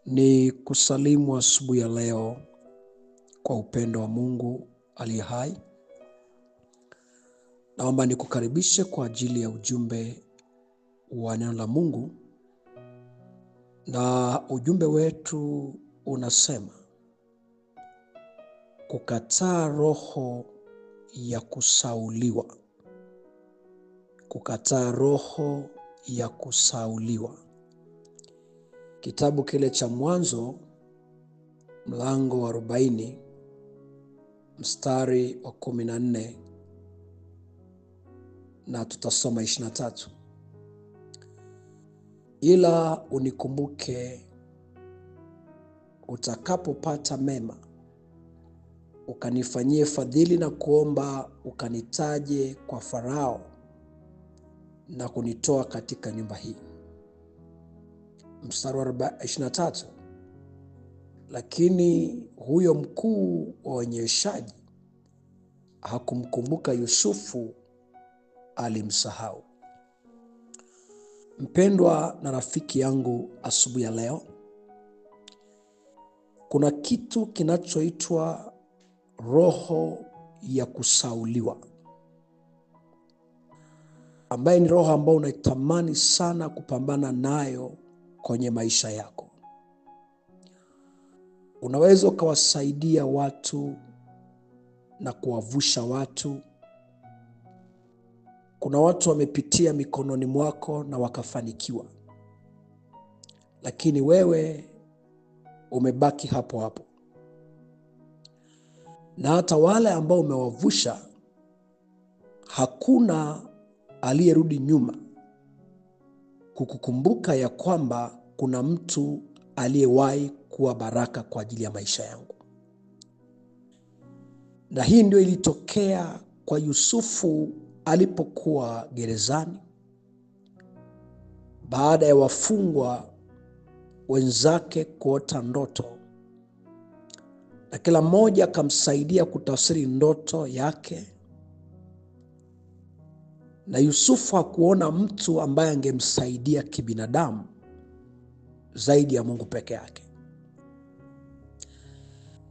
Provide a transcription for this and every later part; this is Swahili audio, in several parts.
Ni kusalimu asubuhi ya leo kwa upendo wa Mungu aliye hai. Naomba nikukaribishe kwa ajili ya ujumbe wa neno la Mungu, na ujumbe wetu unasema kukataa roho ya kusauliwa. Kukataa roho ya kusauliwa. Kitabu kile cha Mwanzo mlango wa 40 mstari wa 14 na tutasoma 23. Ila unikumbuke utakapopata mema, ukanifanyie fadhili na kuomba, ukanitaje kwa Farao na kunitoa katika nyumba hii. Mstari wa 23. Lakini huyo mkuu wa wanyeshaji hakumkumbuka Yusufu, alimsahau. Mpendwa na rafiki yangu, asubuhi ya leo kuna kitu kinachoitwa roho ya kusauliwa, ambaye ni roho ambayo unaitamani sana kupambana nayo kwenye maisha yako. Unaweza ukawasaidia watu na kuwavusha watu. Kuna watu wamepitia mikononi mwako na wakafanikiwa, lakini wewe umebaki hapo hapo. Na hata wale ambao umewavusha, hakuna aliyerudi nyuma kukukumbuka ya kwamba kuna mtu aliyewahi kuwa baraka kwa ajili ya maisha yangu. Na hii ndio ilitokea kwa Yusufu alipokuwa gerezani, baada ya wafungwa wenzake kuota ndoto, na kila mmoja akamsaidia kutafsiri ndoto yake. Na Yusufu hakuona mtu ambaye angemsaidia kibinadamu zaidi ya Mungu peke yake.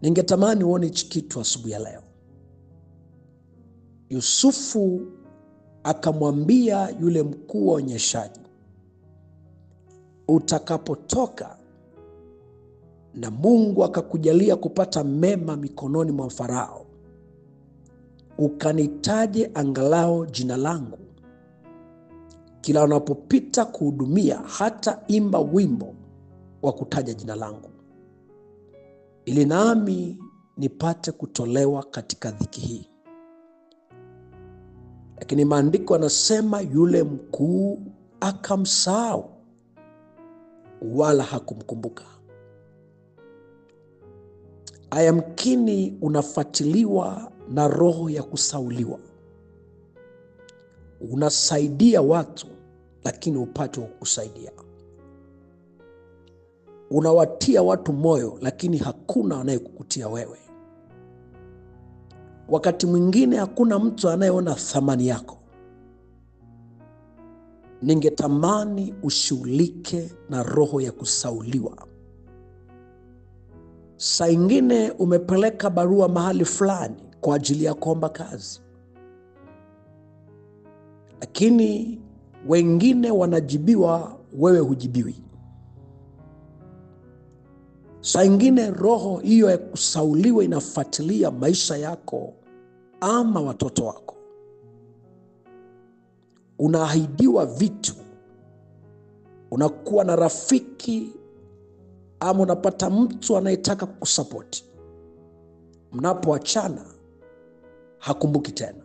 Ningetamani uone hichi kitu asubuhi ya leo. Yusufu akamwambia yule mkuu wa wanyeshaji, utakapotoka na Mungu akakujalia kupata mema mikononi mwa Farao, ukanitaje angalau jina langu. Kila unapopita kuhudumia, hata imba wimbo wa kutaja jina langu, ili nami nipate kutolewa katika dhiki hii. Lakini maandiko yanasema yule mkuu akamsahau, wala hakumkumbuka. Ayamkini unafuatiliwa na roho ya kusauliwa. Unasaidia watu lakini upate wa kukusaidia. Unawatia watu moyo lakini hakuna anayekukutia wewe. Wakati mwingine hakuna mtu anayeona thamani yako. Ningetamani ushughulike na roho ya kusauliwa. Saa ingine umepeleka barua mahali fulani kwa ajili ya kuomba kazi, lakini wengine wanajibiwa, wewe hujibiwi. Saa ingine roho hiyo ya kusauliwa inafuatilia maisha yako ama watoto wako. Unaahidiwa vitu, unakuwa na rafiki ama unapata mtu anayetaka kukusapoti. Mnapoachana hakumbuki tena.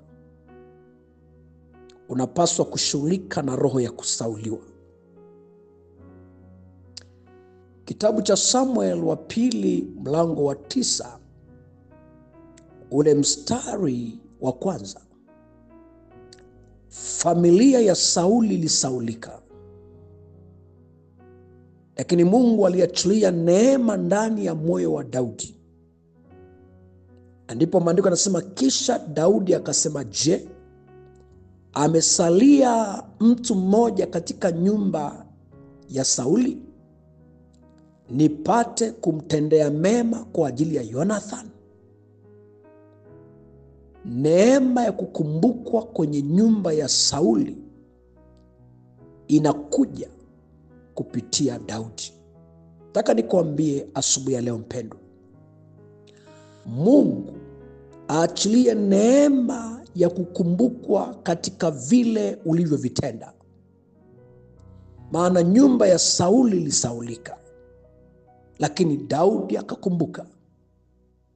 Unapaswa kushughulika na roho ya kusauliwa. Kitabu cha Samuel wa pili mlango wa 9 ule mstari wa 1. Familia ya Sauli ilisaulika, lakini Mungu aliachilia neema ndani ya moyo wa Daudi. Ndipo maandiko yanasema, kisha Daudi akasema, je, amesalia mtu mmoja katika nyumba ya Sauli? nipate kumtendea mema kwa ajili ya Yonathani. Neema ya kukumbukwa kwenye nyumba ya Sauli inakuja kupitia Daudi. Nataka nikwambie asubuhi ya leo mpendwa, Mungu aachilie neema ya kukumbukwa katika vile ulivyovitenda. Maana nyumba ya Sauli ilisaulika, lakini Daudi akakumbuka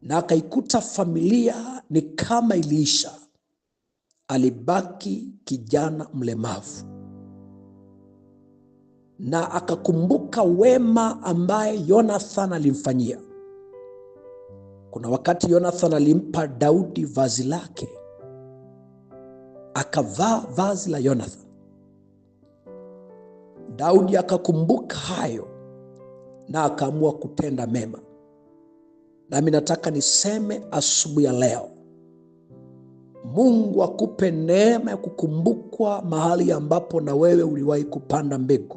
na akaikuta familia ni kama iliisha. Alibaki kijana mlemavu na akakumbuka wema ambaye Yonathani alimfanyia. Kuna wakati Yonathani alimpa Daudi vazi lake, akavaa vazi la Yonathani. Daudi akakumbuka hayo na akaamua kutenda mema. Nami nataka niseme asubuhi ya leo, Mungu akupe neema ya kukumbukwa mahali ambapo na wewe uliwahi kupanda mbegu.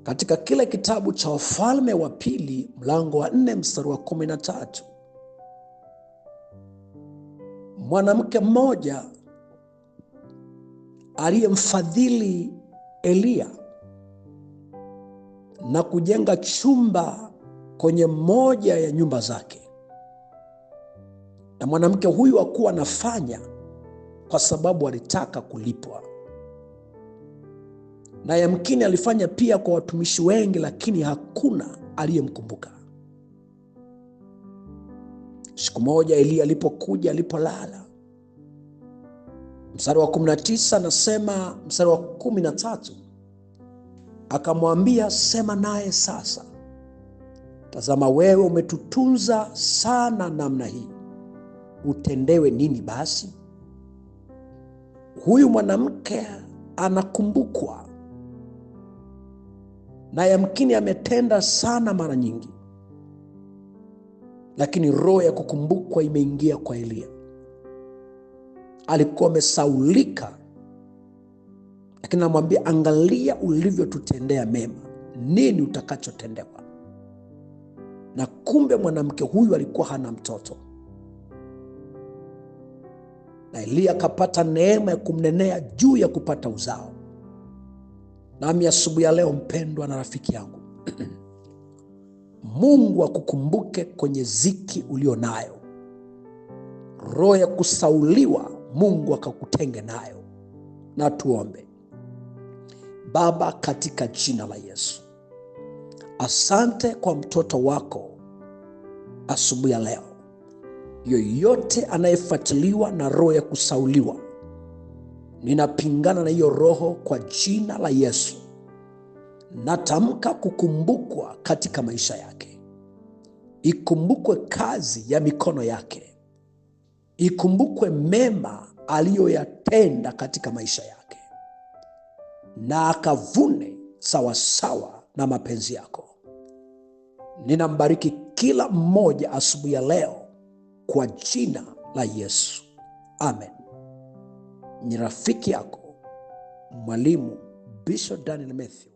Katika kile kitabu cha Wafalme wa Pili mlango wa 4 mstari wa 13, mwanamke mmoja aliyemfadhili Eliya na kujenga chumba kwenye moja ya nyumba zake, na mwanamke huyu hakuwa anafanya kwa sababu alitaka kulipwa, na yamkini alifanya pia kwa watumishi wengi, lakini hakuna aliyemkumbuka. Siku moja Eliya alipokuja, alipolala, mstari wa 19 nasema, mstari wa 13, akamwambia, sema naye sasa. Tazama, wewe umetutunza sana namna hii, utendewe nini basi? Huyu mwanamke anakumbukwa, na yamkini ametenda sana mara nyingi, lakini roho ya kukumbukwa imeingia kwa Eliya. Alikuwa amesaulika, lakini anamwambia, angalia ulivyotutendea mema, nini utakachotendewa? Na kumbe mwanamke huyu alikuwa hana mtoto, na Eliya akapata neema ya kumnenea juu ya kupata uzao. Nami asubuhi ya leo mpendwa na rafiki yangu, Mungu akukumbuke kwenye ziki ulio nayo. Roho ya kusauliwa Mungu akakutenge nayo. Na tuombe. Baba, katika jina la Yesu, asante kwa mtoto wako asubuhi ya leo. Yoyote anayefuatiliwa na roho ya kusauliwa, ninapingana na hiyo roho kwa jina la Yesu. Natamka kukumbukwa katika maisha yake. Ikumbukwe kazi ya mikono yake. Ikumbukwe mema aliyoyatenda katika maisha yake, na akavune sawasawa na mapenzi yako. Ninambariki kila mmoja asubuhi ya leo kwa jina la Yesu. Amen. Ni rafiki yako Mwalimu Bishop Daniel Mathew